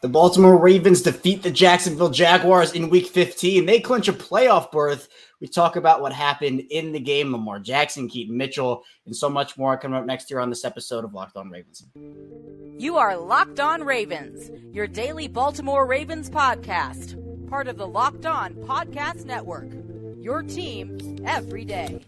The Baltimore Ravens defeat the Jacksonville Jaguars in Week 15. They clinch a playoff berth. We talk about what happened in the game, Lamar Jackson, Keaton Mitchell, and so much more coming up next year on this episode of Locked On Ravens. You are Locked On Ravens, your daily Baltimore Ravens podcast, part of the Locked On Podcast Network, your team every day.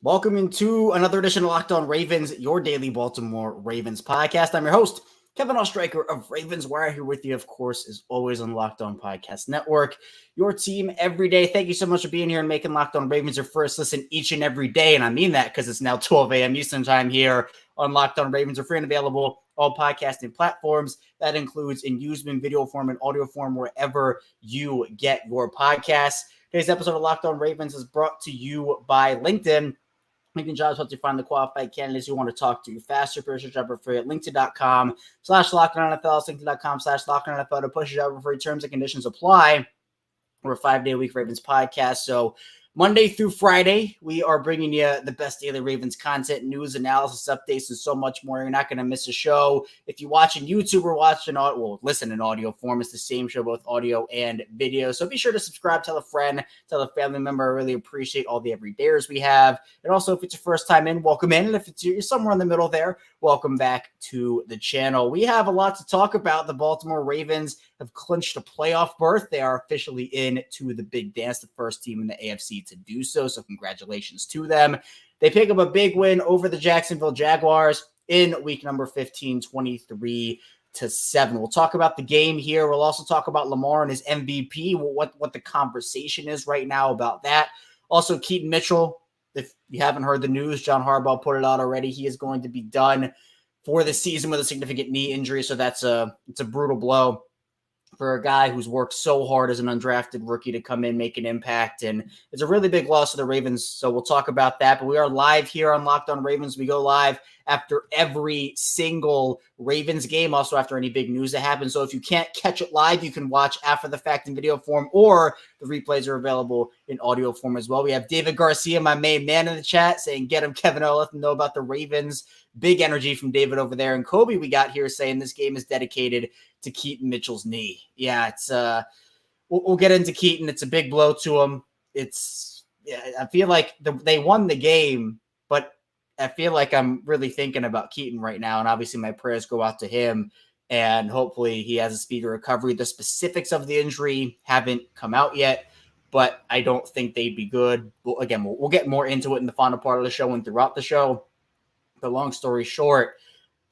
Welcome into another edition of Locked On Ravens, your daily Baltimore Ravens podcast. I'm your host, Kevin Oestreicher of Ravens Wire, here with you, of course, as always on Locked On Podcast Network, your team every day. Thank you so much for being here and making Locked On Ravens your first listen each and every day. And I mean that because it's now 12 a.m. Eastern time here on Locked On Ravens. Are free and available all podcasting platforms. That includes in usement, video form, and audio form, wherever you get your podcasts. Today's episode of Locked On Ravens is brought to you by LinkedIn. LinkedIn Jobs helps you find the qualified candidates you want to talk to faster. Push your job for free at linkedin.com/LockedOnNFL, linkedin.com/LockedOnNFL to push your job for free. Terms and conditions apply. We're a 5-day-a-week Ravens podcast, so Monday through Friday, we are bringing you the best daily Ravens content, news, analysis, updates, and so much more. You're not going to miss a show. If you're watching YouTube or listen in audio form, it's the same show, both audio and video. So be sure to subscribe, tell a friend, tell a family member. I really appreciate all the everydayers we have. And also, if it's your first time in, welcome in. And if you're somewhere in the middle there, welcome back to the channel. We have a lot to talk about. The Baltimore Ravens have clinched a playoff berth. They are officially into the big dance, the first team in the AFC to do so. So congratulations to them. They pick up a big win over the Jacksonville Jaguars in week number 15, 23-7. We'll talk about the game here. We'll also talk about Lamar and his MVP, what the conversation is right now about that. Also, Keaton Mitchell, if you haven't heard the news, John Harbaugh put it out already. He is going to be done for the season with a significant knee injury. So it's a brutal blow for a guy who's worked so hard as an undrafted rookie to come in, make an impact. And it's a really big loss to the Ravens. So we'll talk about that. But we are live here on Locked On Ravens. We go live after every single Ravens game, also after any big news that happens. So if you can't catch it live, you can watch after the fact in video form, or the replays are available in audio form as well. We have David Garcia, my main man in the chat, saying, get him, Kevin O. Let them know about the Ravens. Big energy from David over there. And Kobe, we got here saying this game is dedicated to Keaton Mitchell's knee. Yeah, it's we'll get into Keaton. It's a big blow to him. I feel like they won the game, but I feel like I'm really thinking about Keaton right now. And obviously my prayers go out to him, and hopefully he has a speedy recovery. The specifics of the injury haven't come out yet, but I don't think they'd be good. Well, again, we'll get more into it in the final part of the show and throughout the show. But long story short,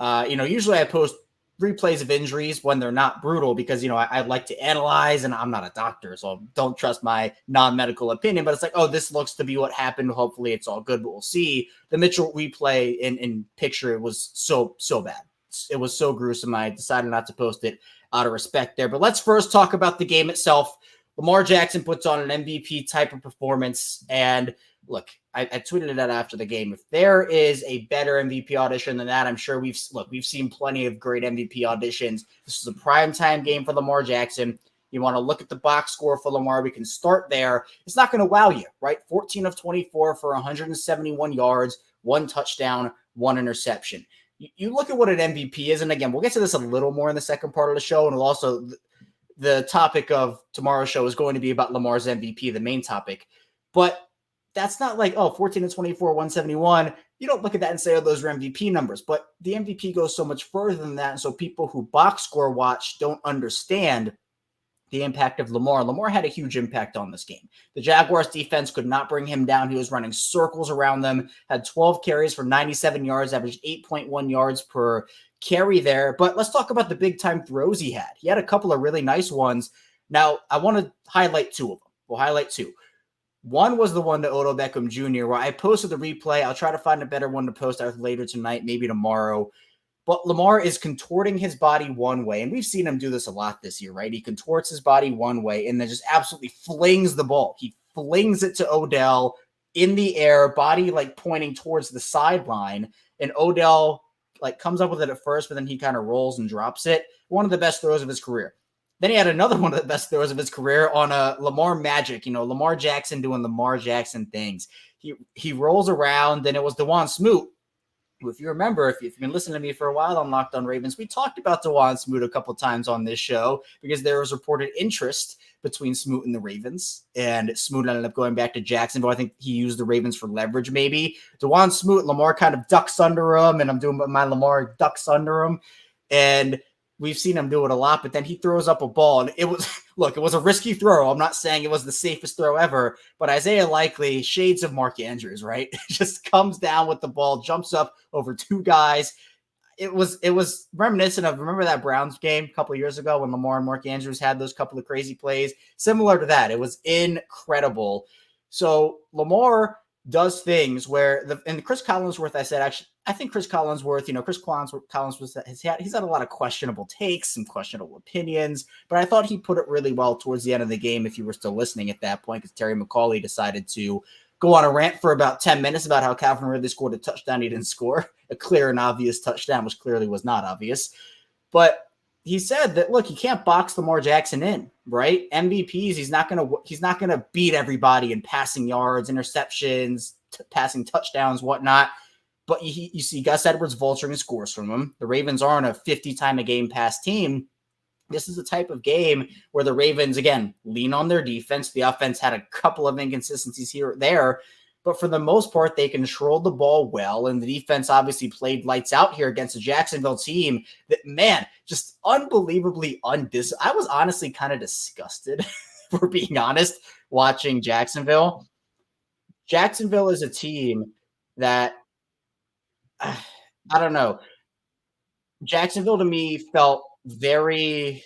usually I post replays of injuries when they're not brutal because, I like to analyze, and I'm not a doctor, so don't trust my non-medical opinion. But it's like, oh, this looks to be what happened. Hopefully it's all good, but we'll see. The Mitchell replay in picture, it was so bad. It was so gruesome. I decided not to post it out of respect there. But let's first talk about the game itself. Lamar Jackson puts on an MVP type of performance. And look, I tweeted it out after the game. If there is a better MVP audition than that, I'm sure we've seen plenty of great MVP auditions. This is a primetime game for Lamar Jackson. You want to look at the box score for Lamar. We can start there. It's not going to wow you, right? 14 of 24 for 171 yards, 1 touchdown, 1 interception. You look at what an MVP is, and again, we'll get to this a little more in the second part of the show, and we'll also the topic of tomorrow's show is going to be about Lamar's MVP, the main topic. But that's not like, 14 and 24, 171. You don't look at that and say, oh, those are MVP numbers. But the MVP goes so much further than that. And so people who box score watch don't understand the impact of Lamar. Lamar had a huge impact on this game. The Jaguars defense could not bring him down. He was running circles around them, had 12 carries for 97 yards, averaged 8.1 yards per carry there. But let's talk about the big time throws he had. He had a couple of really nice ones. Now, I want to highlight 2 of them. We'll highlight 2. One was the one to Odell Beckham Jr., where I posted the replay. I'll try to find a better one to post out later tonight, maybe tomorrow. But Lamar is contorting his body one way, and we've seen him do this a lot this year, right? He contorts his body one way and then just absolutely flings the ball. He flings it to Odell in the air, body pointing towards the sideline, and Odell comes up with it at first, but then he kind of rolls and drops it. one of the best throws of his career. Then he had another one of the best throws of his career on a Lamar magic, Lamar Jackson doing Lamar Jackson things. He rolls around, and it was DeJuan Smoot. If you remember, if you've been listening to me for a while on Locked On Ravens, we talked about DeJuan Smoot a couple times on this show because there was reported interest between Smoot and the Ravens, and Smoot ended up going back to Jacksonville. I think he used the Ravens for leverage maybe. DeJuan Smoot, Lamar kind of ducks under him, and I'm doing my Lamar ducks under him, and we've seen him do it a lot, but then he throws up a ball, and it was a risky throw. I'm not saying it was the safest throw ever, but Isaiah Likely, shades of Mark Andrews, right? Just comes down with the ball, jumps up over two guys. It was reminiscent of, remember that Browns game a couple of years ago when Lamar and Mark Andrews had those couple of crazy plays? Similar to that. It was incredible. So Lamar does things where and Chris Collinsworth, I think Chris Collinsworth, Chris Collinsworth, he's had a lot of questionable takes, some questionable opinions, but I thought he put it really well towards the end of the game if you were still listening at that point, because Terry McAuley decided to go on a rant for about 10 minutes about how Calvin Ridley scored a touchdown he didn't score, a clear and obvious touchdown, which clearly was not obvious. But he said that, look, you can't box Lamar Jackson in, right? MVPs, he's not gonna beat everybody in passing yards, interceptions, passing touchdowns, whatnot. But you see Gus Edwards vulturing scores from him. The Ravens aren't a 50-time-a-game pass team. This is a type of game where the Ravens, again, lean on their defense. The offense had a couple of inconsistencies here or there, but for the most part, they controlled the ball well, and the defense obviously played lights out here against a Jacksonville team that, man, just unbelievably I was honestly kind of disgusted, for being honest, watching Jacksonville. Jacksonville is a team that, I don't know. Jacksonville to me felt very,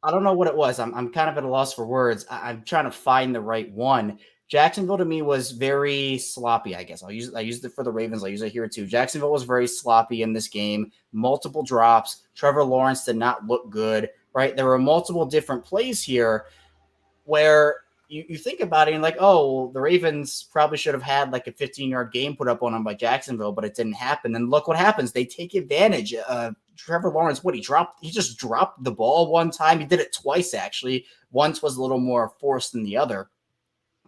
I don't know what it was. I'm kind of at a loss for words. I'm trying to find the right one. Jacksonville to me was very sloppy, I guess. I used it for the Ravens. I'll use it here too. Jacksonville was very sloppy in this game. Multiple drops. Trevor Lawrence did not look good, right? There were multiple different plays here where you think about it and like, oh, well, the Ravens probably should have had like a 15-yard game put up on them by Jacksonville, but it didn't happen. And look what happens. They take advantage. Trevor Lawrence, he just dropped the ball one time. He did it twice, actually. Once was a little more forced than the other.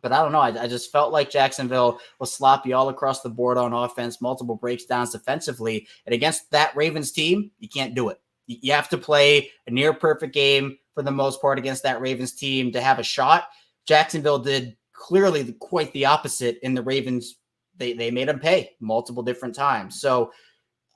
But I don't know. I just felt like Jacksonville was sloppy all across the board on offense, multiple breakdowns defensively. And against that Ravens team, you can't do it. You have to play a near perfect game for the most part against that Ravens team to have a shot. Jacksonville did clearly quite the opposite, and the Ravens, they made them pay multiple different times. So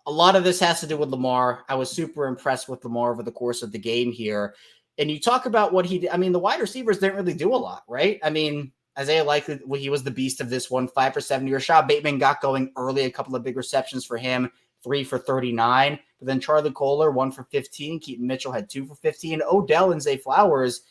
a lot of this has to do with Lamar. I was super impressed with Lamar over the course of the game here. And you talk about what he did. I mean, the wide receivers didn't really do a lot, right? I mean, Isaiah Likely, he was the beast of this one, 5 for 70. Rashad Bateman got going early, a couple of big receptions for him, 3 for 39. But then Charlie Kohler, 1 for 15. Keaton Mitchell had 2 for 15. Odell and Zay Flowers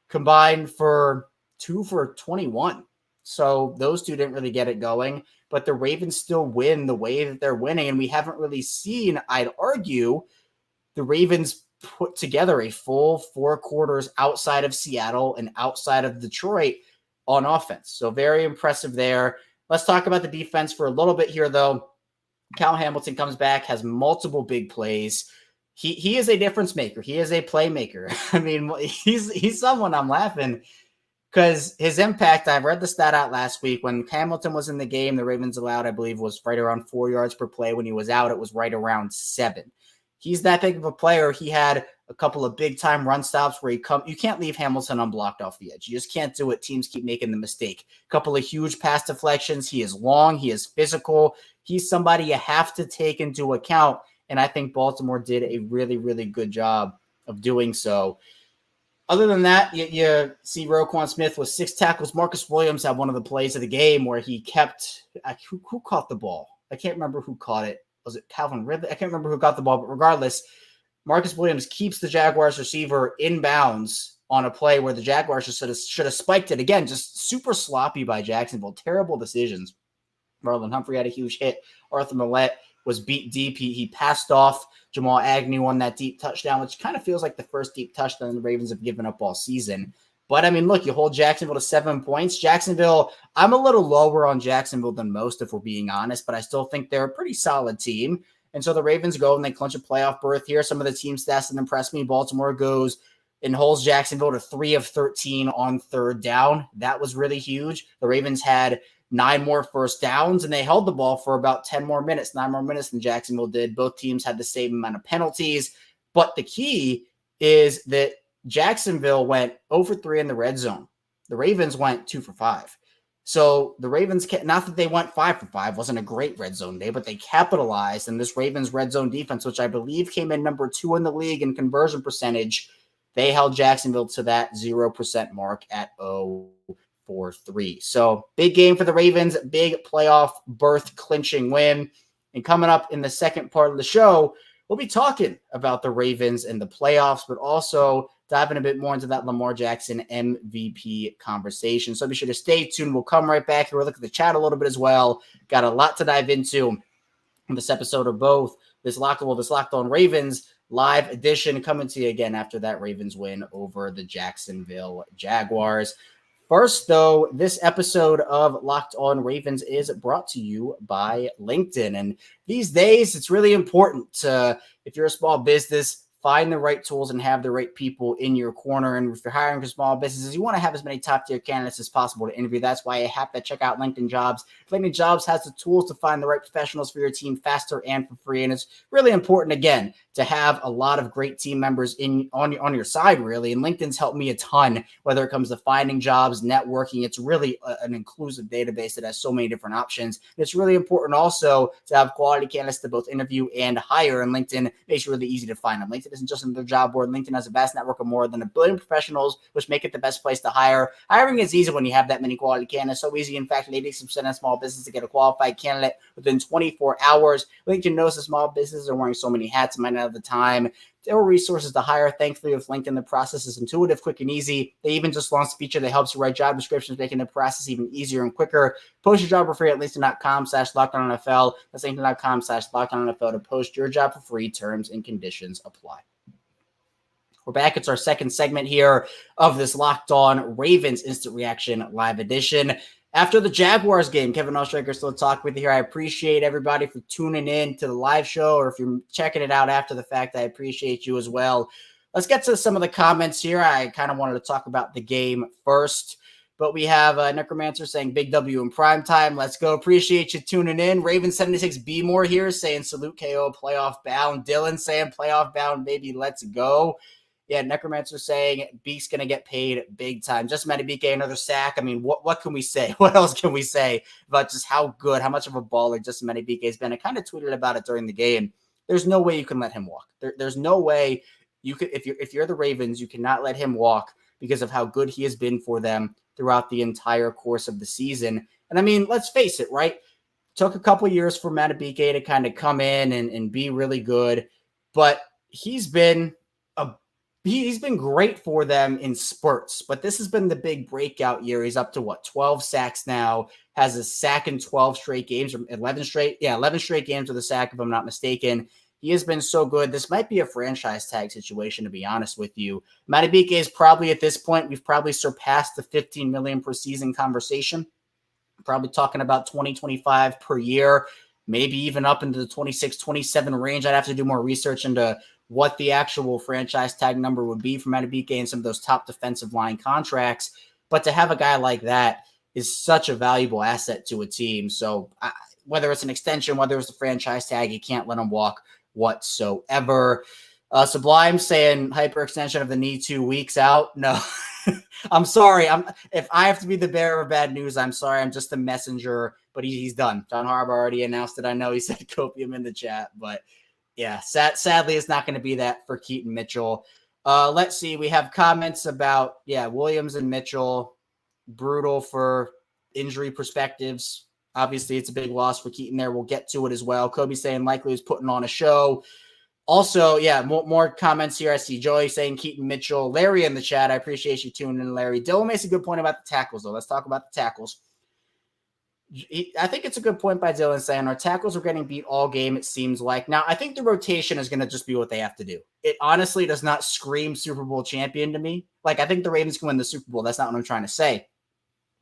combined for 2 for 21. So those two didn't really get it going, but the Ravens still win the way that they're winning. And we haven't really seen, I'd argue, the Ravens put together a full 4 quarters outside of Seattle and outside of Detroit on offense. So very impressive there. Let's talk about the defense for a little bit here, though. Cal Hamilton comes back, has multiple big plays. He is a difference maker. He is a playmaker. I mean, he's someone I'm laughing because his impact, I read the stat out last week. When Hamilton was in the game, the Ravens allowed, I believe, was right around 4 yards per play. When he was out, it was right around 7. He's that big of a player. He had a couple of big-time run stops where you can't leave Hamilton unblocked off the edge. You just can't do it. Teams keep making the mistake. A couple of huge pass deflections. He is long. He is physical. He's somebody you have to take into account, and I think Baltimore did a really, really good job of doing so. Other than that, you see Roquan Smith with 6 tackles. Marcus Williams had one of the plays of the game where he kept who caught the ball? I can't remember who caught it. Was it Calvin Ridley? I can't remember who got the ball, but regardless, Marcus Williams keeps the Jaguars receiver in bounds on a play where the Jaguars should have spiked it. Again, just super sloppy by Jacksonville. Terrible decisions. Marlon Humphrey had a huge hit. Arthur Millette was beat deep. He passed off Jamal Agnew on that deep touchdown, which kind of feels like the first deep touchdown the Ravens have given up all season. But, I mean, look, you hold Jacksonville to 7 points. Jacksonville, I'm a little lower on Jacksonville than most, if we're being honest, but I still think they're a pretty solid team. And so the Ravens go and they clinch a playoff berth here. Some of the team stats that impressed me. Baltimore goes and holds Jacksonville to 3 of 13 on third down. That was really huge. The Ravens had 9 more first downs, and they held the ball for about 10 more minutes, 9 more minutes than Jacksonville did. Both teams had the same amount of penalties. But the key is that Jacksonville went 0 for 3 in the red zone. The Ravens went 2 for 5. So the Ravens, not that they went 5 for 5, wasn't a great red zone day, but they capitalized. And this Ravens red zone defense, which I believe came in number 2 in the league in conversion percentage, they held Jacksonville to that 0% mark at 0 for 3. So big game for the Ravens, big playoff berth clinching win. And coming up in the second part of the show, we'll be talking about the Ravens and the playoffs, but also diving a bit more into that Lamar Jackson MVP conversation. So be sure to stay tuned. We'll come right back here. We'll look at the chat a little bit as well. Got a lot to dive into in this episode of both this Locked On Ravens live edition coming to you again after that Ravens win over the Jacksonville Jaguars. First, though, this episode of Locked On Ravens is brought to you by LinkedIn. And these days, it's really important to, if you're a small business, find the right tools and have the right people in your corner. And if you're hiring for small businesses, you want to have as many top-tier candidates as possible to interview. That's why you have to check out LinkedIn Jobs. LinkedIn Jobs has the tools to find the right professionals for your team faster and for free. And it's really important, again, to have a lot of great team members on your side, really. And LinkedIn's helped me a ton, whether it comes to finding jobs, networking. It's really an inclusive database that has so many different options. And it's really important also to have quality candidates to both interview and hire. And LinkedIn makes it really easy to find them. LinkedIn isn't just another job board. LinkedIn has a vast network of more than 1 billion professionals, which make it the best place to hire. Hiring is easy when you have that many quality candidates. So easy. In fact, 86% of small businesses to get a qualified candidate within 24 hours. LinkedIn knows that small businesses are wearing so many hats and might not have the time or resources to hire. Thankfully, with LinkedIn, the process is intuitive, quick, and easy. They even just launched a feature that helps you write job descriptions, making the process even easier and quicker. Post your job for free at LinkedIn.com/LockedOnNFL. That's LinkedIn.com/LockedOnNFL to post your job for free. Terms and conditions apply. We're back. It's our second segment here of this Locked On Ravens Instant Reaction Live Edition. After the Jaguars game, Kevin Ostraker still talking with you here. I appreciate everybody for tuning in to the live show, or if you're checking it out after the fact, I appreciate you as well. Let's get to some of the comments here. I kind of wanted to talk about the game first, but we have Necromancer saying big W in prime time. Let's go. Appreciate you tuning in. Raven76B more here saying salute KO playoff bound. Dylan saying playoff bound, baby. Let's go. Yeah, Necromancer saying Beak's going to get paid big time. Just BK, another sack. I mean, what can we say? What else can we say about just how good, how much of a baller Just BK has been? I kind of tweeted about it during the game. There's no way you can let him walk. There's no way you could, if you're the Ravens, you cannot let him walk because of how good he has been for them throughout the entire course of the season. And I mean, let's face it, right? Took a couple years for BK to kind of come in and be really good, but he's been great for them in spurts, but this has been the big breakout year. He's up to 12 sacks now, has a sack in 12 straight games, or 11 straight games with a sack, if I'm not mistaken. He has been so good. This might be a franchise tag situation, to be honest with you. Madubuike is probably, at this point, we've probably surpassed the 15 million per season conversation. Probably talking about 20-25 per year, maybe even up into the 26-27 range. I'd have to do more research into what the actual franchise tag number would be for Madubuike and some of those top defensive line contracts. But to have a guy like that is such a valuable asset to a team. So whether it's an extension, whether it's a franchise tag, you can't let him walk whatsoever. Sublime saying hyperextension of the knee 2 weeks out. No, I'm sorry. If I have to be the bearer of bad news, I'm sorry. I'm just a messenger, but he's done. John Harbaugh already announced it. I know he said copium in the chat, but yeah, sadly, it's not going to be that for Keaton Mitchell. Let's see. We have comments about, Williams and Mitchell, brutal for injury perspectives. Obviously, it's a big loss for Keaton there. We'll get to it as well. Kobe saying likely was putting on a show. Also, more comments here. I see Joey saying Keaton Mitchell. Larry in the chat. I appreciate you tuning in, Larry. Dylan makes a good point about the tackles, though. Let's talk about the tackles. I think it's a good point by Dylan saying our tackles are getting beat all game, it seems like. Now, I think the rotation is going to just be what they have to do. It honestly does not scream Super Bowl champion to me. Like, I think the Ravens can win the Super Bowl. That's not what I'm trying to say.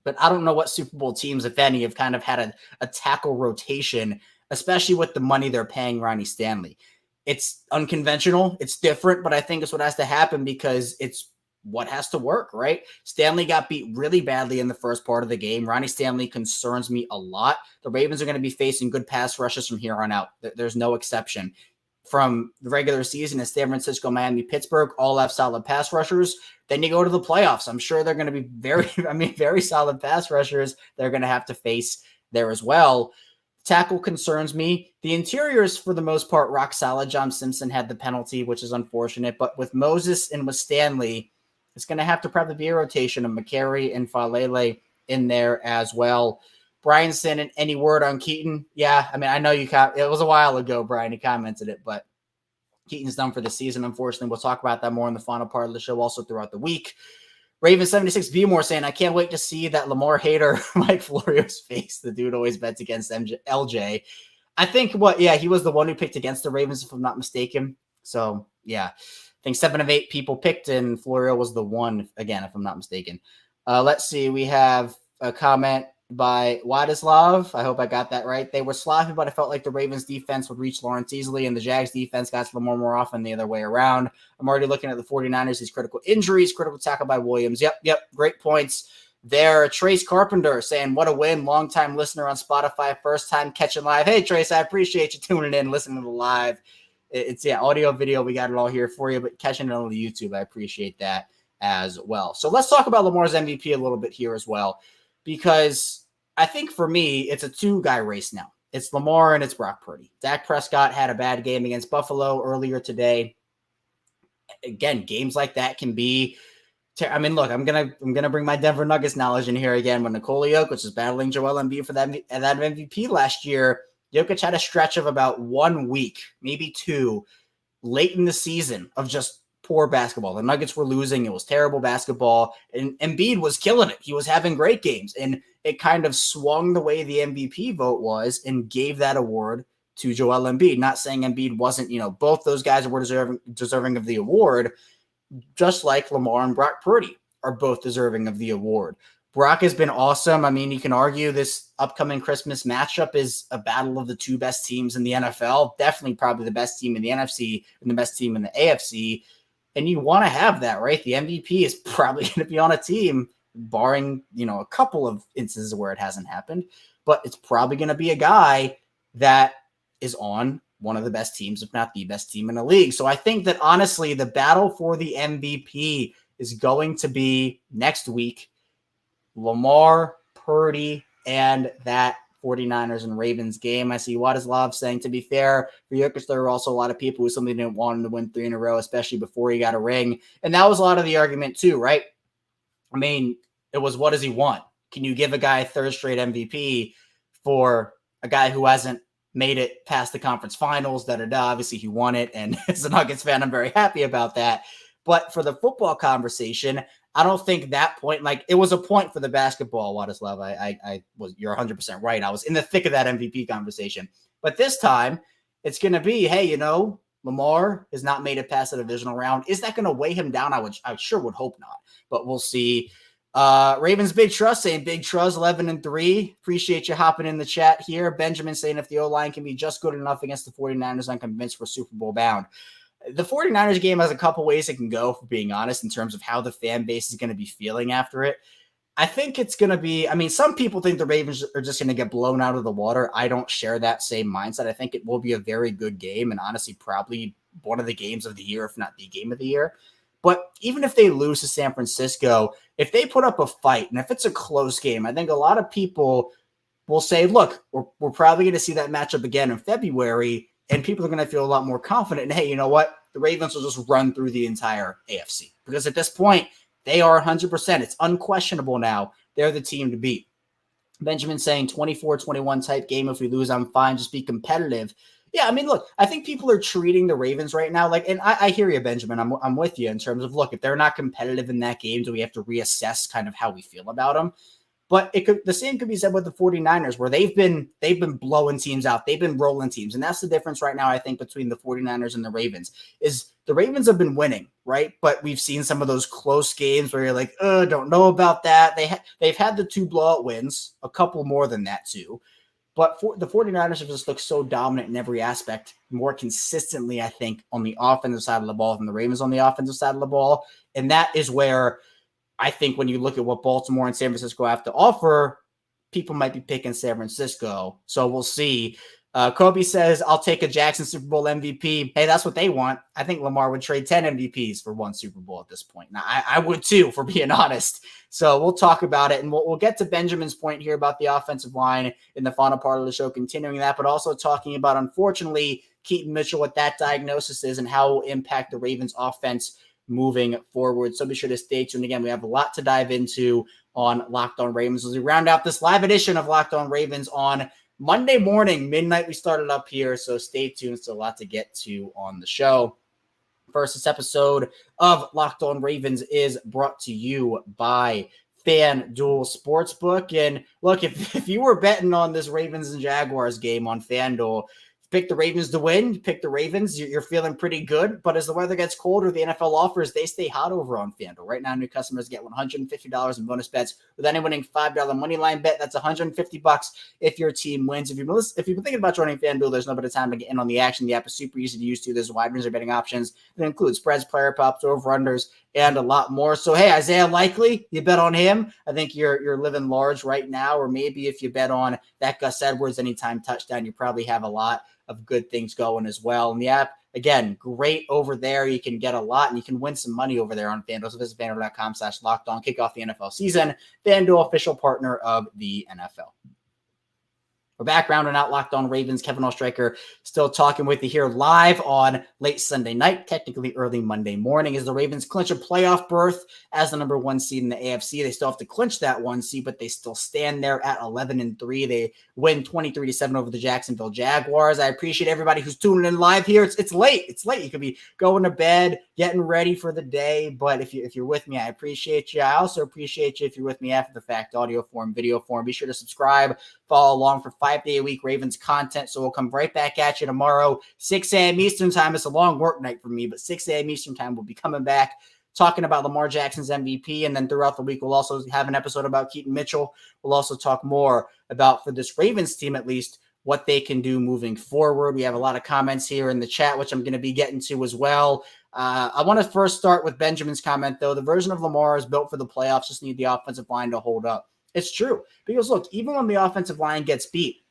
But I don't know what Super Bowl teams, if any, have kind of had a tackle rotation especially with the money they're paying Ronnie Stanley. It's unconventional. It's different, but I think it's what has to happen because it's what has to work, right? Stanley got beat really badly in the first part of the game. Ronnie Stanley concerns me a lot. The Ravens are going to be facing good pass rushes from here on out. There's no exception. From the regular season, as San Francisco, Miami, Pittsburgh all have solid pass rushers. Then you go to the playoffs. I'm sure they're going to be very solid pass rushers they're going to have to face there as well. Tackle concerns me. The interior is, for the most part, rock solid. John Simpson had the penalty, which is unfortunate. But with Moses and with Stanley, it's going to have to probably be a rotation of McCary and Falele in there as well. Brian sent any word on Keaton? Yeah, I mean, I know it was a while ago, Brian, you commented it, but Keaton's done for the season, unfortunately. We'll talk about that more in the final part of the show, also throughout the week. Raven76 Bmore saying, I can't wait to see that Lamar hater Mike Florio's face. The dude always bets against LJ. I think he was the one who picked against the Ravens, if I'm not mistaken. So, yeah, I think 7 of 8 people picked, and Florio was the one, again, if I'm not mistaken. Let's see. We have a comment by Wadislav. I hope I got that right. They were sloppy, but I felt like the Ravens defense would reach Lawrence easily, and the Jags defense got to Lamar more often the other way around. I'm already looking at the 49ers. These critical injuries, critical tackle by Williams. Yep. Great points there. Trace Carpenter saying, what a win. Long-time listener on Spotify. First time catching live. Hey, Trace, I appreciate you tuning in, listening to the live. It's audio, video. We got it all here for you, but catching it on the YouTube, I appreciate that as well. So let's talk about Lamar's MVP a little bit here as well, because I think for me, it's a 2-guy race now. It's Lamar and it's Brock Purdy. Dak Prescott had a bad game against Buffalo earlier today. Again, games like that can be. Look, I'm gonna bring my Denver Nuggets knowledge in here again. When Nikola Jokic was battling Joel Embiid for that MVP last year, Jokic had a stretch of about 1 week, maybe 2, late in the season of just poor basketball. The Nuggets were losing. It was terrible basketball. And Embiid was killing it. He was having great games. And it kind of swung the way the MVP vote was and gave that award to Joel Embiid. Not saying Embiid wasn't, both those guys were deserving of the award, just like Lamar and Brock Purdy are both deserving of the award. Brock has been awesome. I mean, you can argue this upcoming Christmas matchup is a battle of the 2 best teams in the NFL. Definitely probably the best team in the NFC and the best team in the AFC. And you want to have that, right? The MVP is probably going to be on a team, barring, a couple of instances where it hasn't happened, but it's probably going to be a guy that is on one of the best teams, if not the best team in the league. So I think that honestly, the battle for the MVP is going to be next week. Lamar, Purdy, and that 49ers and Ravens game. I see Wadislav saying, to be fair, for Jokic, there were also a lot of people who simply didn't want him to win 3 in a row, especially before he got a ring. And that was a lot of the argument too, right? I mean, it was, what does he want? Can you give a guy 3rd straight MVP for a guy who hasn't made it past the conference finals? Obviously, he won it. And as a Nuggets fan, I'm very happy about that. But for the football conversation, I don't think that point, it was a point for the basketball, Wadislav. You're 100% right. I was in the thick of that MVP conversation. But this time, it's going to be, hey, Lamar has not made it past the divisional round. Is that going to weigh him down? I sure would hope not, but we'll see. Ravens Big Trust saying Big Trust 11-3. Appreciate you hopping in the chat here. Benjamin saying if the O-line can be just good enough against the 49ers, I'm convinced we're Super Bowl bound. The 49ers game has a couple ways it can go, for being honest, in terms of how the fan base is going to be feeling after it. I think it's going to be, some people think the Ravens are just going to get blown out of the water. I don't share that same mindset. I think it will be a very good game and honestly probably one of the games of the year, if not the game of the year. But even if they lose to San Francisco, if they put up a fight and if it's a close game, I think a lot of people will say, look, we're probably going to see that matchup again in February, and people are going to feel a lot more confident. And hey, you know what? The Ravens will just run through the entire AFC because at this point, they are 100%. It's unquestionable now. They're the team to beat. Benjamin saying 24-21 type game. If we lose, I'm fine. Just be competitive. Yeah, look, I think people are treating the Ravens right now and I hear you, Benjamin. I'm with you in terms of, look, if they're not competitive in that game, do we have to reassess kind of how we feel about them? But the same could be said with the 49ers, where they've been blowing teams out. They've been rolling teams. And that's the difference right now, I think, between the 49ers and the Ravens, is the Ravens have been winning, right? But we've seen some of those close games where you're like, don't know about that. They've had the 2 blowout wins, a couple more than that too. But for the 49ers have just looked so dominant in every aspect, more consistently, I think, on the offensive side of the ball than the Ravens on the offensive side of the ball. And that is where I think when you look at what Baltimore and San Francisco have to offer, people might be picking San Francisco. So we'll see. Kobe says, I'll take a Jackson Super Bowl MVP. Hey, that's what they want. I think Lamar would trade 10 MVPs for one Super Bowl at this point. Now, I would too, for being honest. So we'll talk about it, and we'll get to Benjamin's point here about the offensive line in the final part of the show, continuing that, but also talking about, unfortunately, Keaton Mitchell, what that diagnosis is and how it will impact the Ravens offense moving forward. So be sure to stay tuned. Again, we have a lot to dive into on Locked On Ravens as we round out this live edition of Locked On Ravens on Monday morning, midnight. We started up here, so stay tuned. It's a lot to get to on the show. First, this episode of Locked On Ravens is brought to you by FanDuel Sportsbook. And look, if you were betting on this Ravens and Jaguars game on FanDuel, pick the Ravens to win, pick the Ravens, you're feeling pretty good. But as the weather gets colder, the NFL offers, they stay hot over on FanDuel. Right now, new customers get $150 in bonus bets with any winning $5 money line bet. That's $150 if your team wins. If you've been thinking about joining FanDuel, there's no better time to get in on the action. The app is super easy to use too. There's a wide range of betting options that include spreads, player props, over-unders, and a lot more. So, hey, Isaiah Likely, you bet on him. I think you're living large right now. Or maybe if you bet on that Gus Edwards anytime touchdown, you probably have a lot of good things going as well. And the app, again, great over there. You can get a lot and you can win some money over there on FanDuel. So visit FanDuel.com/lockedon. Kick off the NFL season. FanDuel, official partner of the NFL. We're back rounding out Locked On Ravens. Kevin Oestreicher still talking with you here live on late Sunday night, technically early Monday morning, as the Ravens clinch a playoff berth as the number one seed in the AFC. They still have to clinch that one seed, but they still stand there at 11-3. They win 23-7 over the Jacksonville Jaguars. I appreciate everybody who's tuning in live here. It's late. It's late. You could be going to bed, getting ready for the day, but if you're with me, I appreciate you. I also appreciate you if you're with me after the fact, audio form, video form. Be sure to subscribe, follow along for 5-day-a-week Ravens content. So we'll come right back at you tomorrow, 6 a.m. Eastern time. It's a long work night for me, but 6 a.m. Eastern time, we'll be coming back talking about Lamar Jackson's MVP. And then throughout the week, we'll also have an episode about Keaton Mitchell. We'll also talk more about, for this Ravens team at least, what they can do moving forward. We have a lot of comments here in the chat, which I'm going to be getting to as well. I want to first start with Benjamin's comment, though. The version of Lamar is built for the playoffs, just need the offensive line to hold up. It's true. Because, look, even when the offensive line gets beat,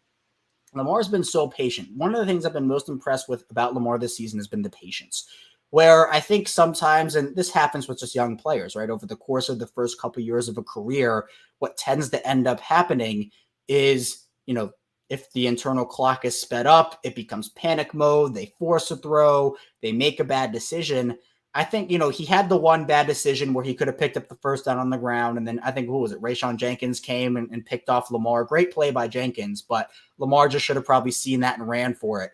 Lamar's been so patient. One of the things I've been most impressed with about Lamar this season has been the patience, where I think sometimes, and this happens with just young players, right, over the course of the first couple years of a career, what tends to end up happening is, if the internal clock is sped up, it becomes panic mode. They force a throw. They make a bad decision. I think, he had the one bad decision where he could have picked up the first down on the ground. And then I think, who was it? Rayshon Jenkins came and picked off Lamar. Great play by Jenkins, but Lamar just should have probably seen that and ran for it.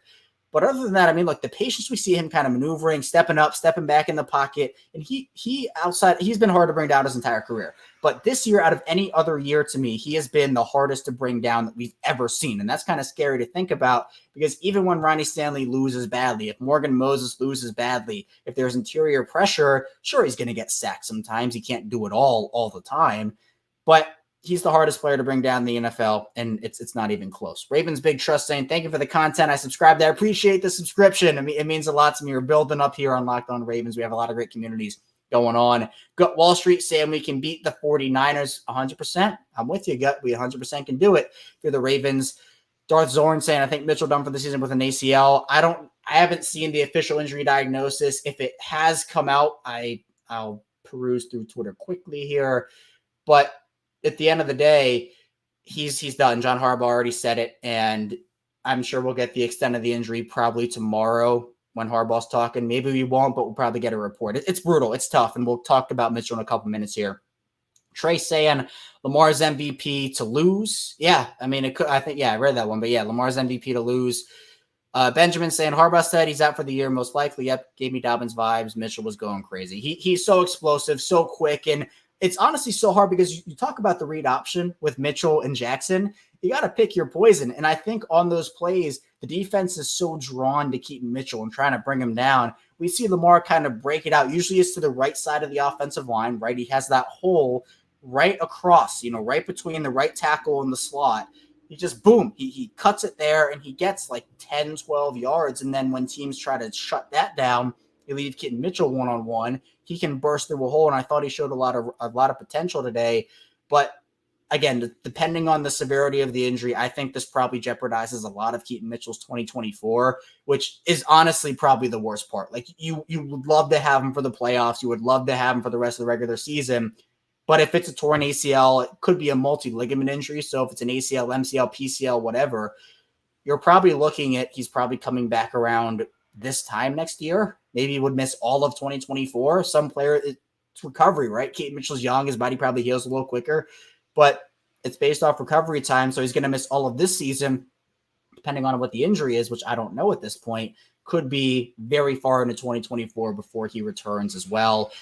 But other than that, the patience we see him kind of maneuvering, stepping up, stepping back in the pocket, and he's been hard to bring down his entire career. But this year, out of any other year to me, he has been the hardest to bring down that we've ever seen. And that's kind of scary to think about, because even when Ronnie Stanley loses badly, if Morgan Moses loses badly, if there's interior pressure, sure, he's going to get sacked sometimes. He can't do it all the time. But he's the hardest player to bring down in the NFL, and it's not even close. Ravens Big Trust saying, thank you for the content. I subscribed. I appreciate the subscription. It means a lot to me. We're building up here on Locked On Ravens. We have a lot of great communities going on. Gut Wall Street saying we can beat the 49ers 100%. I'm with you, Gut. We 100% can do it. If you're the Ravens. Darth Zorn saying, I think Mitchell done for the season with an ACL. I haven't seen the official injury diagnosis. If it has come out, I'll peruse through Twitter quickly here. But at the end of the day, he's done. John Harbaugh already said it, and I'm sure we'll get the extent of the injury probably tomorrow when Harbaugh's talking. Maybe we won't, but we'll probably get a report. It's brutal. It's tough, and we'll talk about Mitchell in a couple minutes here. Trey saying Lamar's MVP to lose. Yeah, it could. I think, I read that one, but yeah, Lamar's MVP to lose. Benjamin saying Harbaugh said he's out for the year, most likely. Yep, gave me Dobbins vibes. Mitchell was going crazy. He's so explosive, so quick, and it's honestly so hard because you talk about the read option with Mitchell and Jackson. You got to pick your poison. And I think on those plays, the defense is so drawn to Keaton Mitchell and trying to bring him down. We see Lamar kind of break it out. Usually it's to the right side of the offensive line, right? He has that hole right across, right between the right tackle and the slot. he just, boom, he cuts it there and he gets like 10, 12 yards. And then when teams try to shut that down, you leave Keaton Mitchell one-on-one. He can burst through a hole, and I thought he showed a lot of potential today. But again, depending on the severity of the injury, I think this probably jeopardizes a lot of Keaton Mitchell's 2024, which is honestly probably the worst part. Like you would love to have him for the playoffs. You would love to have him for the rest of the regular season. But if it's a torn ACL, it could be a multi-ligament injury. So if it's an ACL, MCL, PCL, whatever, you're probably looking at he's probably coming back around this time next year. Maybe he would miss all of 2024. Some player, it's recovery, right? Keaton Mitchell's young. His body probably heals a little quicker. But it's based off recovery time. So he's going to miss all of this season, depending on what the injury is, which I don't know at this point. Could be very far into 2024 before he returns as well.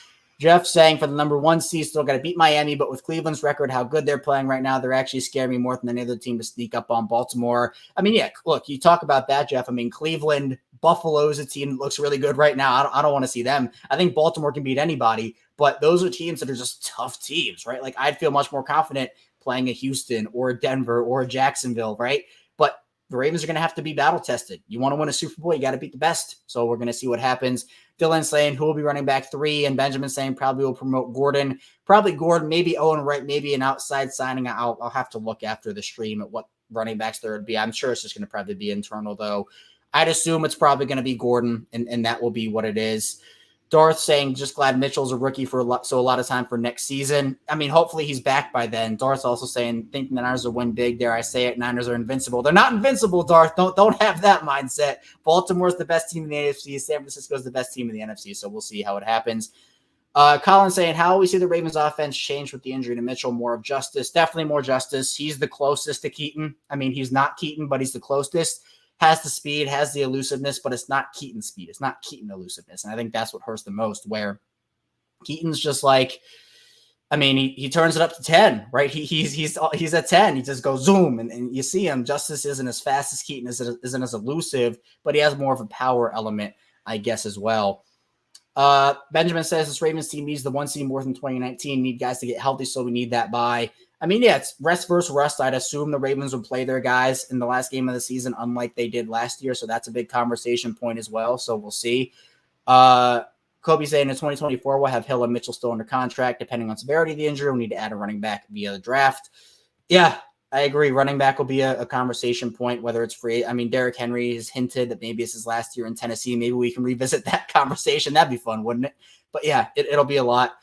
Jeff saying for the number one seed, still got to beat Miami, but with Cleveland's record, how good they're playing right now, they're actually scaring me more than any other team to sneak up on Baltimore. I mean, yeah, look, you talk about that, Jeff. I mean, Cleveland, Buffalo's a team that looks really good right now. I don't want to see them. I think Baltimore can beat anybody, but those are teams that are just tough teams, right? Like I'd feel much more confident playing a Houston or a Denver or a Jacksonville, right? But the Ravens are going to have to be battle tested. You want to win a Super Bowl, you got to beat the best. So we're going to see what happens. Dylan saying who will be running back 3, and Benjamin saying probably will promote Gordon. Probably Gordon, maybe Owen Wright, maybe an outside signing. I'll have to look after the stream at what running backs there would be. I'm sure it's just going to probably be internal, though. I'd assume it's probably going to be Gordon, and that will be what it is. Darth saying just glad Mitchell's a rookie for a lot of time for next season. I mean, hopefully he's back by then. Darth's also saying thinking the Niners will win big. Dare I say it? Niners are invincible. They're not invincible, Darth. Don't have that mindset. Baltimore's the best team in the AFC. San Francisco's the best team in the NFC. So we'll see how it happens. Colin saying how we see the Ravens offense change with the injury to Mitchell. More of justice, definitely more justice. He's the closest to Keaton. I mean, he's not Keaton, but he's the closest. Has the speed, has the elusiveness, but it's not Keaton speed. It's not Keaton elusiveness. And I think that's what hurts the most, where Keaton's just like, I mean, he turns it up to 10, right? He's at 10. He just goes zoom, and you see him. Justice isn't as fast as Keaton, isn't as elusive, but he has more of a power element, I guess, as well. Benjamin says this Ravens team needs the 1 seed more than 2019. Need guys to get healthy, so we need that bye. I mean, yeah, it's rest versus rust. I'd assume the Ravens would play their guys in the last game of the season, unlike they did last year. So that's a big conversation point as well. So we'll see. Kobe saying in 2024, we'll have Hill and Mitchell still under contract. Depending on severity of the injury, we need to add a running back via the draft. Yeah, I agree. Running back will be a conversation point, whether it's free. I mean, Derrick Henry has hinted that maybe it's his last year in Tennessee. Maybe we can revisit that conversation. That'd be fun, wouldn't it? But yeah, it'll be a lot.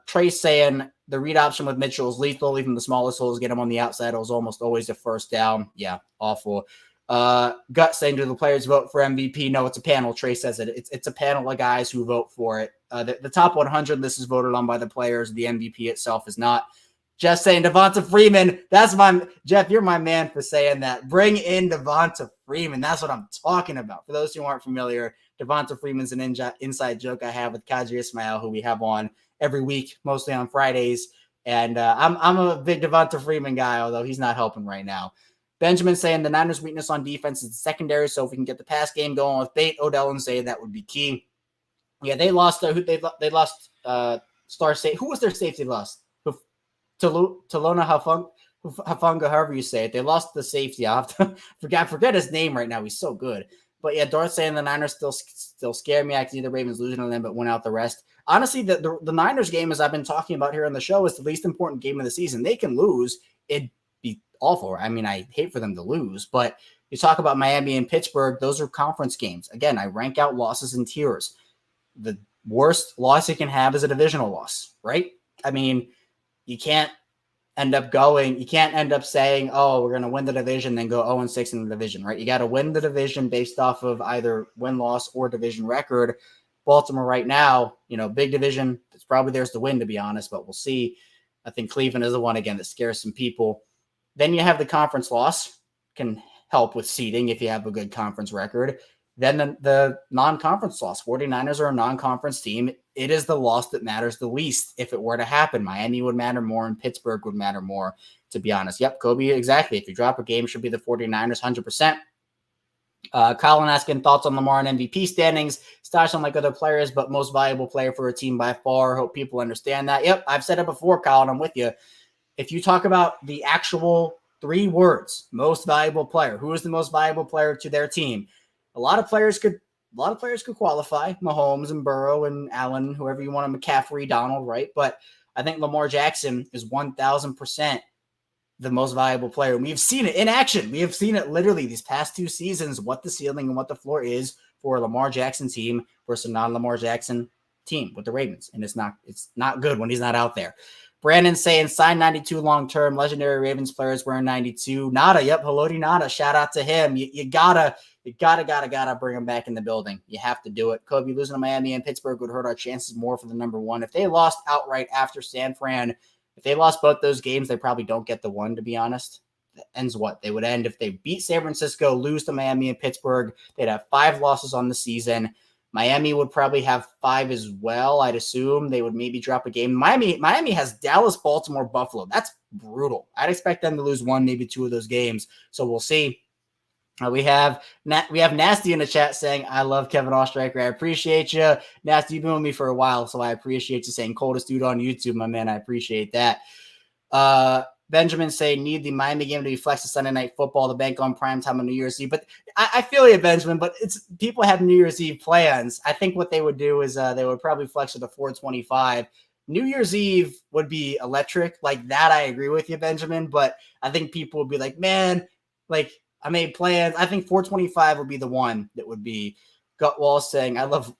Trace saying the read option with Mitchell is lethal. Even the smallest holes get him on the outside. It was almost always a first down. Yeah, awful. Gut saying, do the players vote for MVP? No, it's a panel. Trace says it. It's a panel of guys who vote for it. The top 100 list is voted on by the players. The MVP itself is not. Jeff saying Devonta Freeman. That's Jeff. You're my man for saying that. Bring in Devonta Freeman. That's what I'm talking about. For those who aren't familiar, Devonta Freeman's an inside joke I have with Kadri Ismail, who we have on every week, mostly on Fridays. And I'm a big Devonta Freeman guy, although he's not helping right now. Benjamin saying the Niners' weakness on defense is the secondary, so if we can get the pass game going with Bate, Odell, and Zay, that would be key. Yeah, they lost. They lost star safety. Who was their safety lost? Talona Hufanga, however you say it. They lost the safety. I have to forget his name right now. He's so good. But yeah, Darth saying the Niners still scare me. I can see the Ravens losing on them, but win out the rest. Honestly, the Niners game, as I've been talking about here on the show, is the least important game of the season. They can lose. It'd be awful. I mean, I hate for them to lose, but you talk about Miami and Pittsburgh, those are conference games. Again, I rank out losses in tiers. The worst loss you can have is a divisional loss, right? I mean, you can't end up saying, oh, we're going to win the division, then go 0-6 in the division, right? You got to win the division based off of either win-loss or division record. Baltimore right now, big division. It's probably theirs to win, to be honest, but we'll see. I think Cleveland is the one, again, that scares some people. Then you have the conference loss. Can help with seeding if you have a good conference record. Then the non-conference loss. 49ers are a non-conference team. It is the loss that matters the least if it were to happen. Miami would matter more and Pittsburgh would matter more, to be honest. Yep, Kobe, exactly. If you drop a game, it should be the 49ers, 100%. Colin asking thoughts on Lamar and MVP standings. Stash unlike other players, but most valuable player for a team by far. Hope people understand that. Yep, I've said it before, Colin. I'm with you. If you talk about the actual 3 words, most valuable player. Who is the most valuable player to their team? A lot of players could qualify, Mahomes and Burrow and Allen, whoever you want, McCaffrey, Donald, right? But I think Lamar Jackson is 1,000% the most valuable player. And we've seen it in action. We have seen it literally these past 2 seasons, what the ceiling and what the floor is for a Lamar Jackson team versus a non-Lamar Jackson team with the Ravens. And it's not good when he's not out there. Brandon saying sign 92 long-term. Legendary Ravens players wearing 92. Nada. Yep. Haloti Nada. Shout out to him. You gotta bring him back in the building. You have to do it. Kobe, losing to Miami and Pittsburgh would hurt our chances more for the number 1. If they lost outright after San Fran, if they lost both those games, they probably don't get the 1, to be honest. That ends what? They would end if they beat San Francisco, lose to Miami and Pittsburgh. They'd have 5 losses on the season. Miami would probably have 5 as well, I'd assume. They would maybe drop a game. Miami has Dallas, Baltimore, Buffalo. That's brutal. I'd expect them to lose 1, maybe 2 of those games. So we'll see. We have Nasty in the chat saying, I love Kevin Oestreicher. I appreciate you. Nasty, you've been with me for a while, so I appreciate you saying coldest dude on YouTube, my man. I appreciate that. Benjamin saying, need the Miami game to be flexed to Sunday Night Football to bank on primetime on New Year's Eve. But I feel you, Benjamin, but people have New Year's Eve plans. I think what they would do is they would probably flex it to 425. New Year's Eve would be electric. Like that, I agree with you, Benjamin. But I think people would be like, man, like, I made plans. I think 425 would be the one that would be. Gutwall saying, I love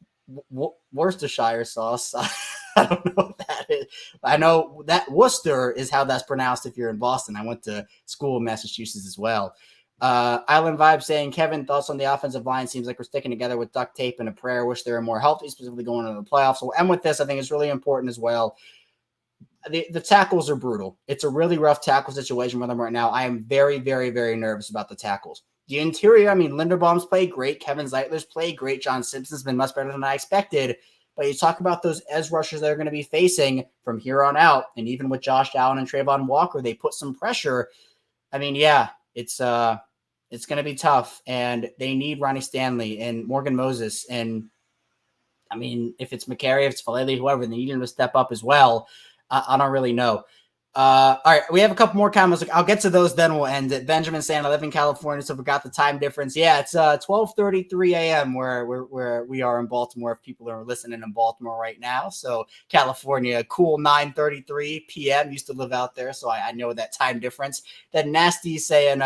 Worcestershire sauce. I don't know what that is. I know that Worcester is how that's pronounced if you're in Boston. I went to school in Massachusetts as well. Island Vibe saying, Kevin, thoughts on the offensive line? Seems like we're sticking together with duct tape and a prayer. Wish they were more healthy, specifically going into the playoffs. So we'll end with this. I think it's really important as well. The tackles are brutal. It's a really rough tackle situation with them right now. I am very, very, very nervous about the tackles. The interior, I mean, Linderbaum's played great. Kevin Zeitler's played great. John Simpson's been much better than I expected. But you talk about those edge rushers they're going to be facing from here on out, and even with Josh Allen and Trayvon Walker, they put some pressure. I mean, yeah, it's going to be tough, and they need Ronnie Stanley and Morgan Moses. And, I mean, if it's McCary, if it's Falele, whoever, they need him to step up as well. I don't really know. All right, we have a couple more comments. I'll get to those, then we'll end it. Benjamin saying, I live in California, so forgot the time difference. Yeah, it's 12:33 a.m. where we are in Baltimore, if people are listening in Baltimore right now. So California, cool 9:33 p.m. Used to live out there, so I know that time difference. Then Nasty saying,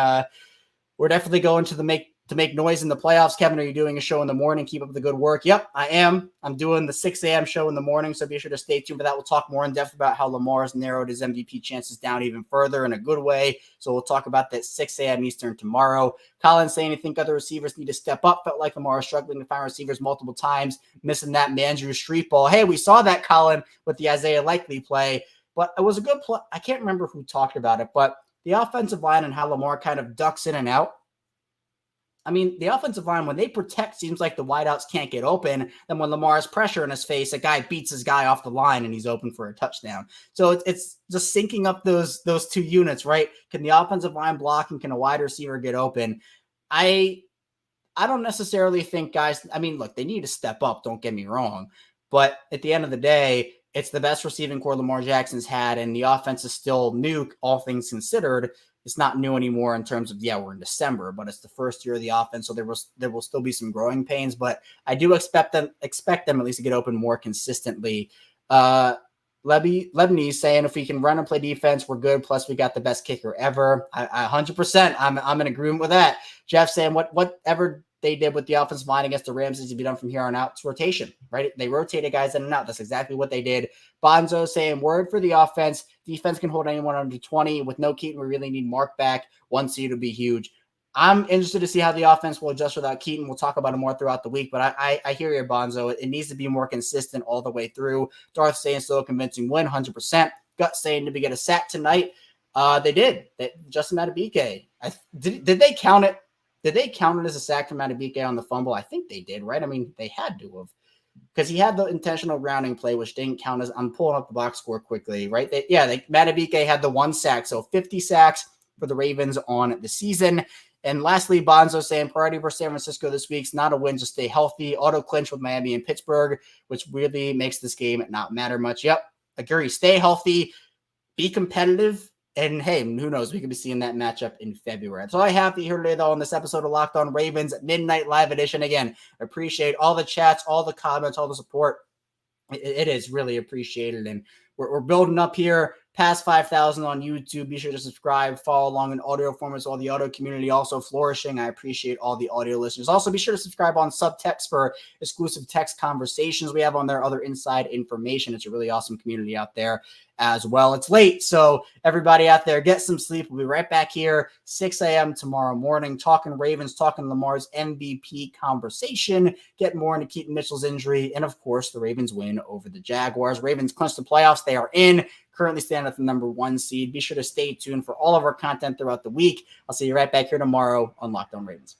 we're definitely going to make noise in the playoffs. Kevin, are you doing a show in the morning? Keep up the good work. Yep, I am. I'm doing the 6 a.m. show in the morning, so be sure to stay tuned for that. We'll talk more in depth about how Lamar's narrowed his MVP chances down even further in a good way. So we'll talk about that 6 a.m. Eastern tomorrow. Colin saying, I think other receivers need to step up. Felt like Lamar is struggling to find receivers multiple times, missing that Mandrew street ball. Hey, we saw that, Colin, with the Isaiah Likely play, but it was a good play. I can't remember who talked about it, but the offensive line and how Lamar kind of ducks in and out. I mean, the offensive line, when they protect, seems like the wideouts can't get open. Then when Lamar has pressure in his face, a guy beats his guy off the line and he's open for a touchdown. So it's just syncing up those 2 units, right? Can the offensive line block and can a wide receiver get open? I don't necessarily think guys, I mean, look, they need to step up, don't get me wrong. But at the end of the day, it's the best receiving core Lamar Jackson's had, and the offense is still new, all things considered. It's not new anymore in terms of, we're in December, but it's the first year of the offense, so there will still be some growing pains, but I do expect them at least to get open more consistently. Lebanese saying, if we can run and play defense, we're good. Plus, we got the best kicker ever. I 100%. I'm in agreement with that. Jeff saying, whatever they did with the offensive line against the Rams is to be done from here on out. It's rotation, right? They rotated guys in and out. That's exactly what they did. Bonzo saying, word for the offense. Defense can hold anyone under 20. With no Keaton, we really need Mark back. 1 seed would be huge. I'm interested to see how the offense will adjust without Keaton. We'll talk about it more throughout the week, but I hear you, Bonzo. It needs to be more consistent all the way through. Darth saying still a convincing win, 100%. Gut saying, did we get a sack tonight? They did. Justin Madubuike. Did they count it? Did they count it as a sack from Madubuike on the fumble? I think they did, right? I mean, they had to have. Because he had the intentional grounding play, which didn't count as – I'm pulling up the box score quickly, right? Madubuike had the 1 sack, so 50 sacks for the Ravens on the season. And lastly, Bonzo saying priority for San Francisco this week's not a win, just stay healthy. Auto clinch with Miami and Pittsburgh, which really makes this game not matter much. Yep, agree. Stay healthy, be competitive, And hey, who knows? We could be seeing that matchup in February. That's all I have for you here today, though, on this episode of Locked On Ravens Midnight Live Edition. Again, appreciate all the chats, all the comments, all the support. It is really appreciated. And we're building up here past 5,000 on YouTube. Be sure to subscribe, follow along in audio formats. All the audio community also flourishing. I appreciate all the audio listeners. Also, be sure to subscribe on Subtext for exclusive text conversations we have on there, other inside information. It's a really awesome community out there as well. It's late, so everybody out there, get some sleep. We'll be right back here 6 a.m. tomorrow morning, talking Ravens, talking Lamar's MVP conversation, get more into Keaton Mitchell's injury, and of course, the Ravens win over the Jaguars. Ravens clinch the playoffs. They are in, currently stand at the number 1 seed. Be sure to stay tuned for all of our content throughout the week. I'll see you right back here tomorrow on Locked On Ravens.